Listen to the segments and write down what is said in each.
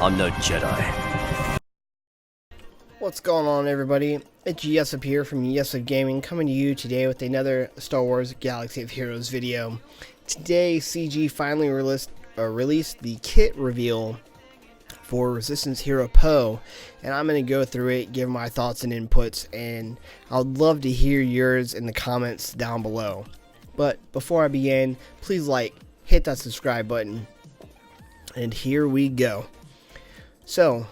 I'm no Jedi. What's going on, everybody? It's Yessup here from Yessup Gaming, coming to you today with another Star Wars Galaxy of Heroes video. Today, CG finally released the kit reveal for Resistance Hero Poe, and I'm going to go through it, give my thoughts and inputs, and I'd love to hear yours in the comments down below. But before I begin, please hit that subscribe button, and here we go. So,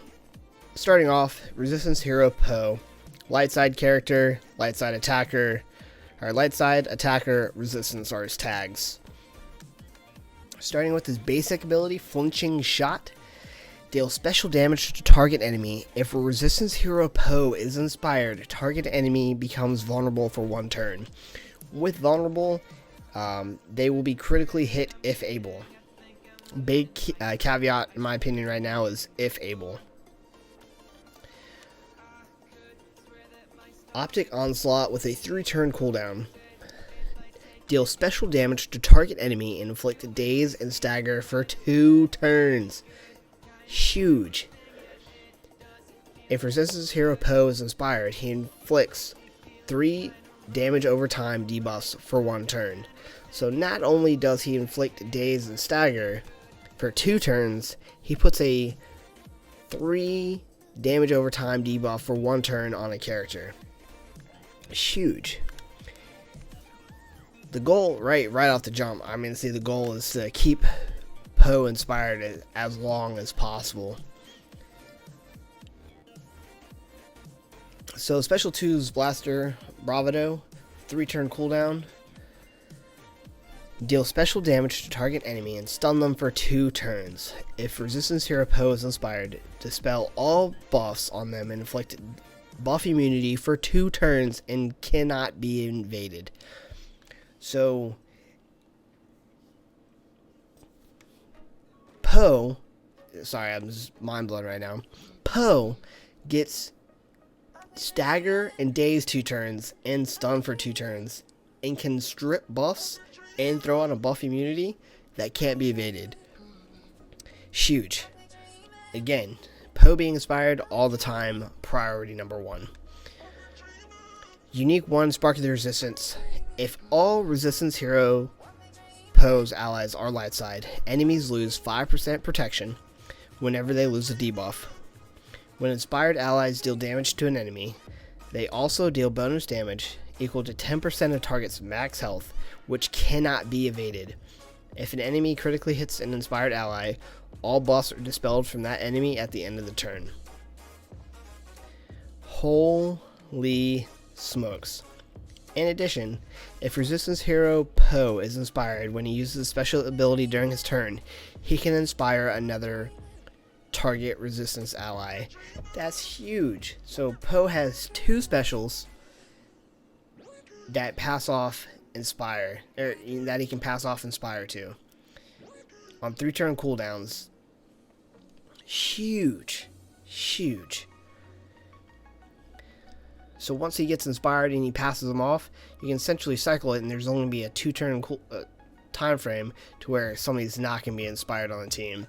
starting off, Resistance Hero Poe, light side character, light side attacker, or light side attacker, resistance are his tags. Starting with his basic ability, Flinching Shot, deal special damage to target enemy. If a Resistance Hero Poe is inspired, target enemy becomes vulnerable for 1 turn. With vulnerable, they will be critically hit if able. Big caveat in my opinion right now is if able. Optic Onslaught with a 3-turn cooldown. Deal special damage to target enemy and inflict daze and stagger for 2 turns. Huge. If Resistance Hero Poe is inspired, he inflicts 3 damage over time debuffs for 1 turn. So not only does he inflict daze and stagger for 2 turns, he puts a 3 damage over time debuff for 1 turn on a character. Huge. The goal, right off the jump, the goal is to keep Poe inspired as long as possible. So Special 2's Blaster Bravado, 3-turn cooldown. Deal special damage to target enemy and stun them for 2 turns. If Resistance Hero Poe is inspired, dispel all buffs on them and inflict buff immunity for 2 turns and cannot be invaded. So Poe, sorry, I'm just mind blown right now. Poe gets stagger and daze 2 turns and stun for 2 turns and can strip buffs and throw out a buff immunity that can't be evaded. Huge. Again, Poe being inspired all the time, priority number 1. Unique 1, Spark of the Resistance. If all Resistance Hero Poe's allies are light side, enemies lose 5% protection whenever they lose a debuff. When inspired allies deal damage to an enemy, they also deal bonus damage equal to 10% of target's max health, which cannot be evaded. If an enemy critically hits an inspired ally, all buffs are dispelled from that enemy at the end of the turn. Holy smokes. In addition, if Resistance Hero Poe is inspired when he uses a special ability during his turn, he can inspire another target resistance ally. That's huge. So Poe has 2 specials that pass off Inspire, or that he can pass off Inspire to, on 3-turn cooldowns. Huge. So once he gets inspired and he passes them off, you can essentially cycle it, and there's only be a 2-turn time frame to where somebody's not going to be inspired on the team.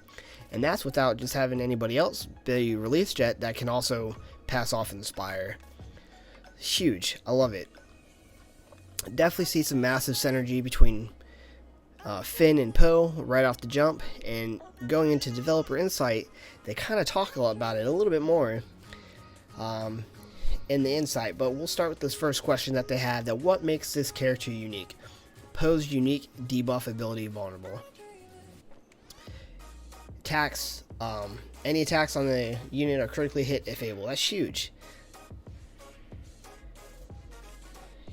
And that's without just having anybody else be released yet that can also pass off Inspire. Huge. I love it. Definitely see some massive synergy between Finn and Poe right off the jump, and going into developer insight, they kind of talk a lot about it a little bit more in the insight. But we'll start with this first question that they had: that what makes this character unique? Poe's unique debuff ability vulnerable. Attacks, any attacks on the unit are critically hit if able. That's huge.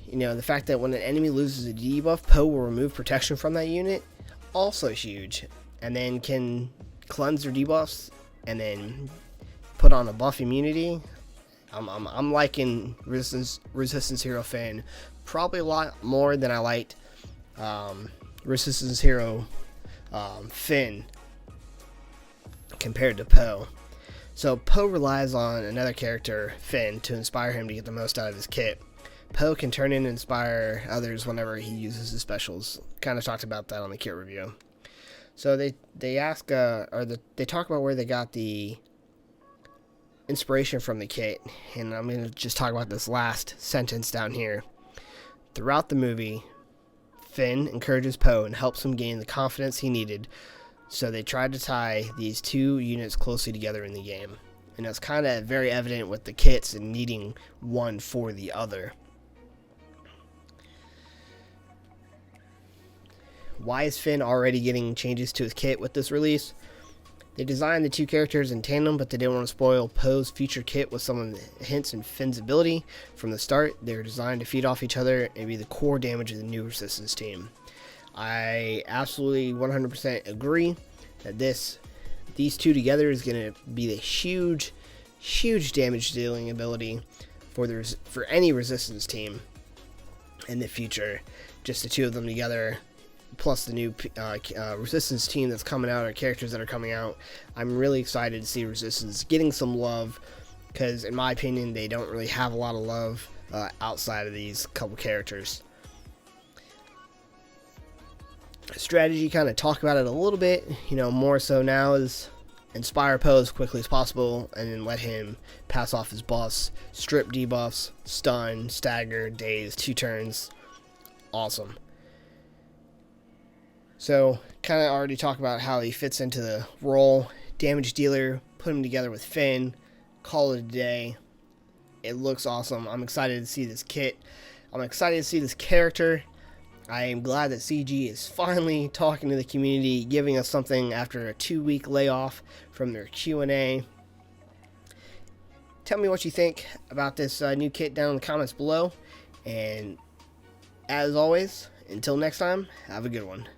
You know, the fact that when an enemy loses a debuff, Poe will remove protection from that unit, also huge. And then can cleanse their debuffs and then put on a buff immunity. I'm liking Resistance Hero Finn probably a lot more than I liked Resistance Hero Finn compared to Poe. So Poe relies on another character, Finn, to inspire him to get the most out of his kit. Poe can turn in and inspire others whenever he uses his specials. Kind of talked about that on the kit review. So they ask they talk about where they got the inspiration from the kit, and I'm gonna just talk about this last sentence down here. Throughout the movie, Finn encourages Poe and helps him gain the confidence he needed, so they tried to tie these two units closely together in the game. And it's kind of very evident with the kits and needing one for the other. Why is Finn already getting changes to his kit with this release? They designed the two characters in tandem, but they didn't want to spoil Poe's future kit with some of the hints in Finn's ability. From the start, they were designed to feed off each other and be the core damage of the new Resistance team. I absolutely 100% agree that these two together is going to be the huge damage dealing ability for any Resistance team in the future. Just the two of them together, plus the new Resistance team that's coming out, or characters that are coming out. I'm really excited to see Resistance getting some love, because in my opinion they don't really have a lot of love outside of these couple characters. Strategy, kind of talk about it a little bit, more so now, is inspire Poe as quickly as possible and then let him pass off his buffs, strip debuffs, stun, stagger, daze, 2 turns. Awesome. So, kind of already talked about how he fits into the role. Damage dealer, put him together with Finn, call it a day. It looks awesome. I'm excited to see this kit. I'm excited to see this character. I am glad that CG is finally talking to the community, giving us something after a 2-week layoff from their Q&A. Tell me what you think about this new kit down in the comments below. And as always, until next time, have a good one.